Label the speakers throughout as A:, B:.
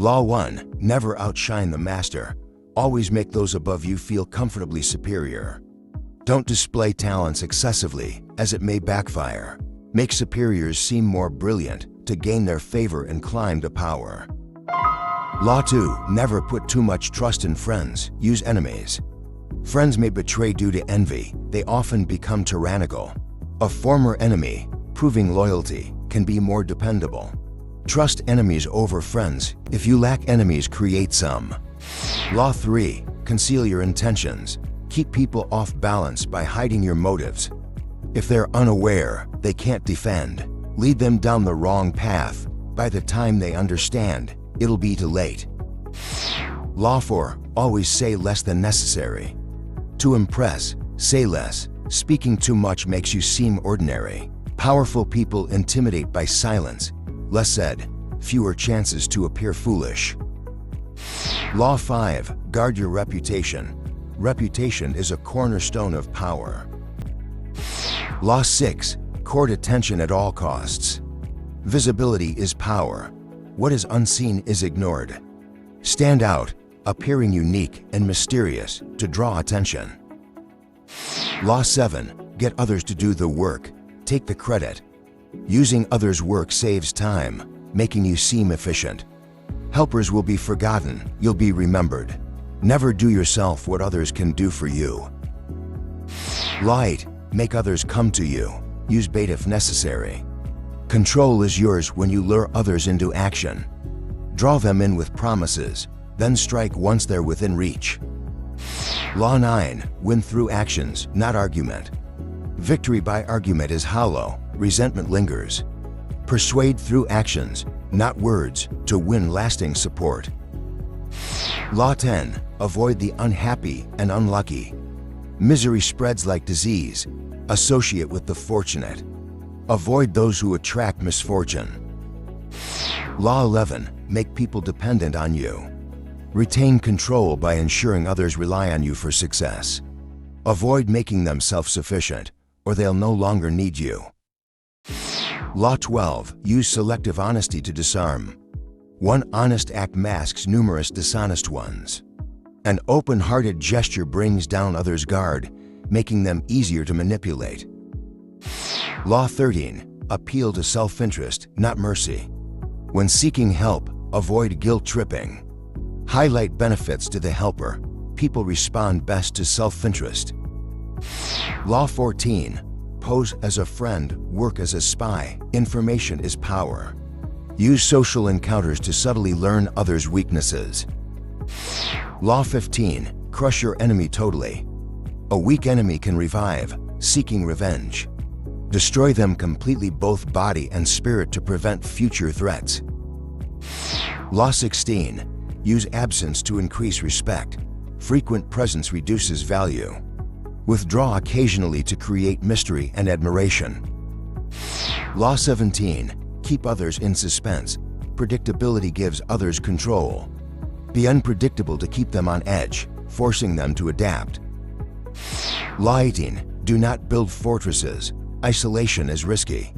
A: Law 1. Never outshine the master. Always make those above you feel comfortably superior. Don't display talents excessively, as it may backfire. Make superiors seem more brilliant to gain their favor and climb to power. Law 2. Never put too much trust in friends. Use enemies. Friends may betray due to envy. They often become tyrannical. A former enemy, proving loyalty, can be more dependable. Trust enemies over friends. If you lack enemies, create some. Law 3. Conceal your intentions. Keep people off balance by hiding your motives. If they're unaware, they can't defend. Lead them down the wrong path. By the time they understand, it'll be too late. Law 4. Always say less than necessary. To impress, say less. Speaking too much makes you seem ordinary. Powerful people intimidate by silence. Less said, fewer chances to appear foolish. Law 5. Guard your reputation. Reputation is a cornerstone of power. Law 6. Court attention at all costs. Visibility is power. What is unseen is ignored. Stand out, appearing unique and mysterious to draw attention. Law 7. Get others to do the work. Take the credit. Using others' work saves time, making you seem efficient. Helpers will be forgotten, you'll be remembered. Never do yourself what others can do for you. Law 8. Make others come to you. Use bait if necessary. Control is yours when you lure others into action. Draw them in with promises, then strike once they're within reach. Law 9. Win through actions, not argument. Victory by argument is hollow, resentment lingers. Persuade through actions, not words, to win lasting support. Law 10. Avoid the unhappy and unlucky. Misery spreads like disease. Associate with the fortunate. Avoid those who attract misfortune. Law 11. Make people dependent on you. Retain control by ensuring others rely on you for success. Avoid making them self-sufficient, or they'll no longer need you. Law 12. Use selective honesty to disarm. One honest act masks numerous dishonest ones. An open-hearted gesture brings down others' guard, making them easier to manipulate. Law 13. Appeal to self-interest, not mercy. When seeking help, avoid guilt-tripping. Highlight benefits to the helper. People respond best to self-interest. Law 14. Pose as a friend, work as a spy. Information is power. Use social encounters to subtly learn others' weaknesses. Law 15. Crush your enemy totally. A weak enemy can revive, seeking revenge. Destroy them completely, both body and spirit, to prevent future threats. Law 16. Use absence to increase respect. Frequent presence reduces value. Withdraw occasionally to create mystery and admiration. Law 17. Keep others in suspense. Predictability gives others control. Be unpredictable to keep them on edge, forcing them to adapt. Law 18. Do not build fortresses. Isolation is risky.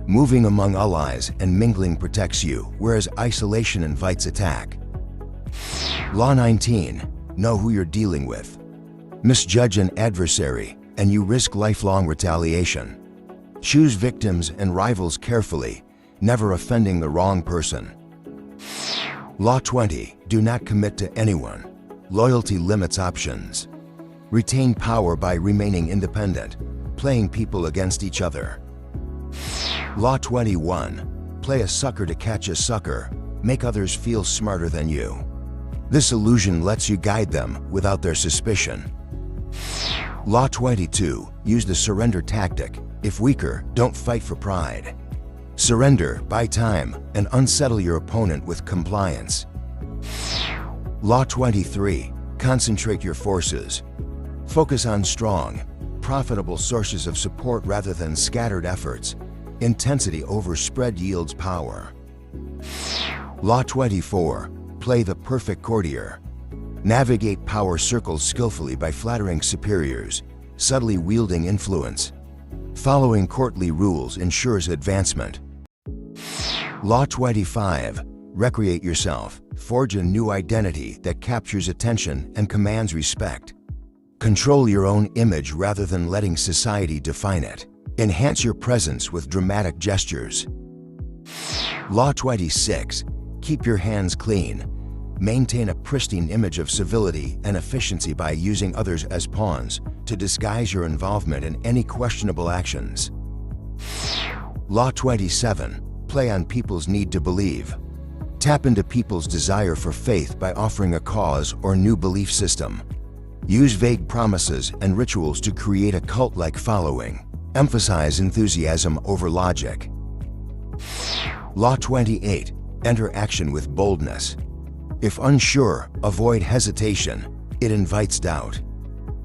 A: Moving among allies and mingling protects you, whereas isolation invites attack. Law 19. Know who you're dealing with. Misjudge an adversary, and you risk lifelong retaliation. Choose victims and rivals carefully, never offending the wrong person. Law 20. Do not commit to anyone. Loyalty limits options. Retain power by remaining independent, playing people against each other. Law 21. Play a sucker to catch a sucker. Make others feel smarter than you. This illusion lets you guide them without their suspicion. Law 22. Use the surrender tactic. If weaker, don't fight for pride. Surrender, buy time, and unsettle your opponent with compliance. Law 23. Concentrate your forces. Focus on strong, profitable sources of support rather than scattered efforts. Intensity over spread yields power. Law 24. Play the perfect courtier. Navigate power circles skillfully by flattering superiors, subtly wielding influence. Following courtly rules ensures advancement. Law 25. Recreate yourself. Forge a new identity that captures attention and commands respect. Control your own image rather than letting society define it. Enhance your presence with dramatic gestures. Law 26. Keep your hands clean. Maintain a pristine image of civility and efficiency by using others as pawns to disguise your involvement in any questionable actions. Law 27. Play on people's need to believe. Tap into people's desire for faith by offering a cause or new belief system. Use vague promises and rituals to create a cult-like following. Emphasize enthusiasm over logic. Law 28. Enter action with boldness. If unsure, avoid hesitation. It invites doubt.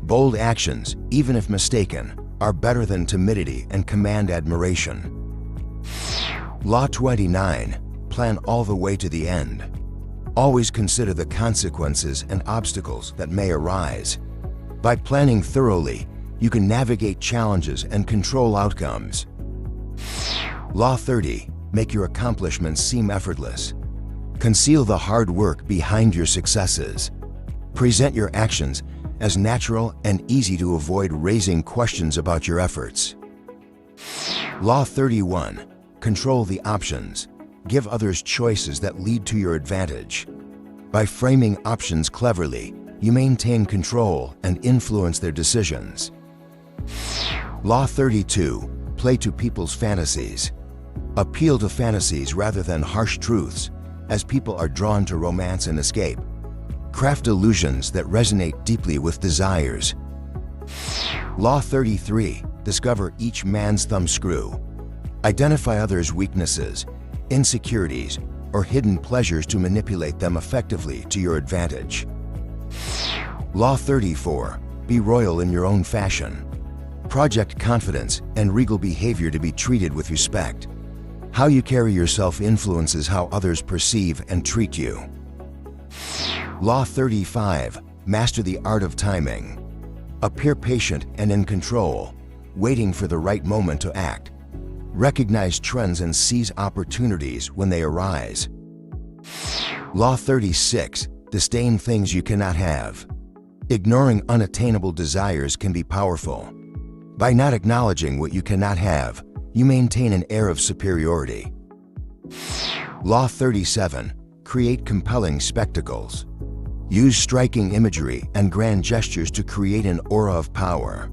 A: Bold actions, even if mistaken, are better than timidity and command admiration. Law 29. Plan all the way to the end. Always consider the consequences and obstacles that may arise. By planning thoroughly, you can navigate challenges and control outcomes. Law 30. Make your accomplishments seem effortless. Conceal the hard work behind your successes. Present your actions as natural and easy to avoid raising questions about your efforts. Law 31. Control the options. Give others choices that lead to your advantage. By framing options cleverly, you maintain control and influence their decisions. Law 32. Play to people's fantasies. Appeal to fantasies rather than harsh truths, as people are drawn to romance and escape. Craft illusions that resonate deeply with desires. Law 33. Discover each man's thumbscrew. Identify others' weaknesses, insecurities, or hidden pleasures to manipulate them effectively to your advantage. Law 34. Be royal in your own fashion. Project confidence and regal behavior to be treated with respect. How you carry yourself influences how others perceive and treat you. Law 35. Master the art of timing. Appear patient and in control, waiting for the right moment to act. Recognize trends and seize opportunities when they arise. Law 36. Disdain things you cannot have. Ignoring unattainable desires can be powerful. By not acknowledging what you cannot have, you maintain an air of superiority. Law 37. Create compelling spectacles. Use striking imagery and grand gestures to create an aura of power.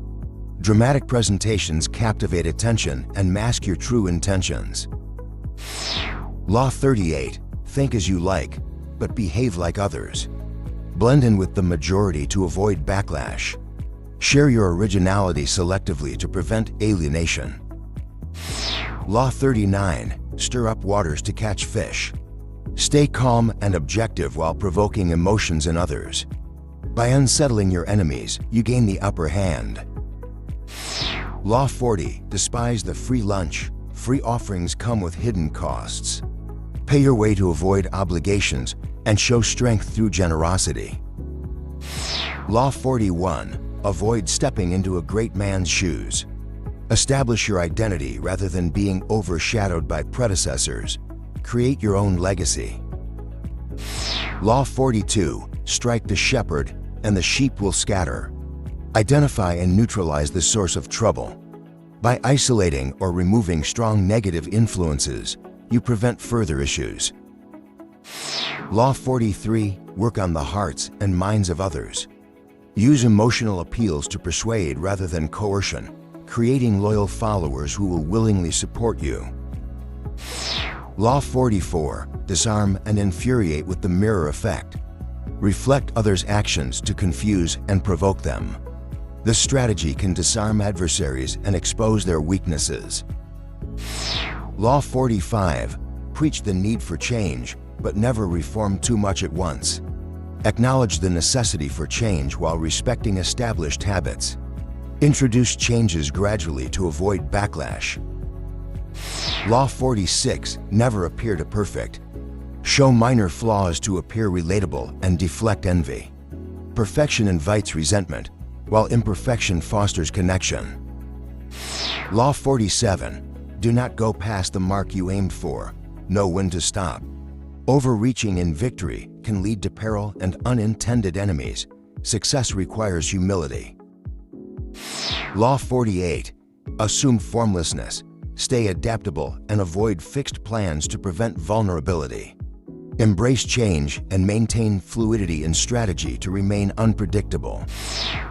A: Dramatic presentations captivate attention and mask your true intentions. Law 38. Think as you like, but behave like others. Blend in with the majority to avoid backlash. Share your originality selectively to prevent alienation. Law 39. Stir up waters to catch fish. Stay calm and objective while provoking emotions in others. By unsettling your enemies, you gain the upper hand. Law 40. Despise the free lunch. Free offerings come with hidden costs. Pay your way to avoid obligations and show strength through generosity. Law 41. Avoid stepping into a great man's shoes. Establish your identity rather than being overshadowed by predecessors. Create your own legacy. Law 42. Strike the shepherd, and the sheep will scatter. Identify and neutralize the source of trouble. By isolating or removing strong negative influences, you prevent further issues. Law 43. Work on the hearts and minds of others. Use emotional appeals to persuade rather than coercion, creating loyal followers who will willingly support you. Law 44. Disarm and infuriate with the mirror effect. Reflect others' actions to confuse and provoke them. This strategy can disarm adversaries and expose their weaknesses. Law 45. Preach the need for change, but never reform too much at once. Acknowledge the necessity for change while respecting established habits. Introduce changes gradually to avoid backlash. Law 46. Never appear to perfect. Show minor flaws to appear relatable and deflect envy. Perfection invites resentment, while imperfection fosters connection. Law 47. Do not go past the mark you aimed for. Know when to stop. Overreaching in victory can lead to peril and unintended enemies. Success requires humility. Law 48. Assume formlessness. Stay adaptable and avoid fixed plans to prevent vulnerability. Embrace change and maintain fluidity in strategy to remain unpredictable.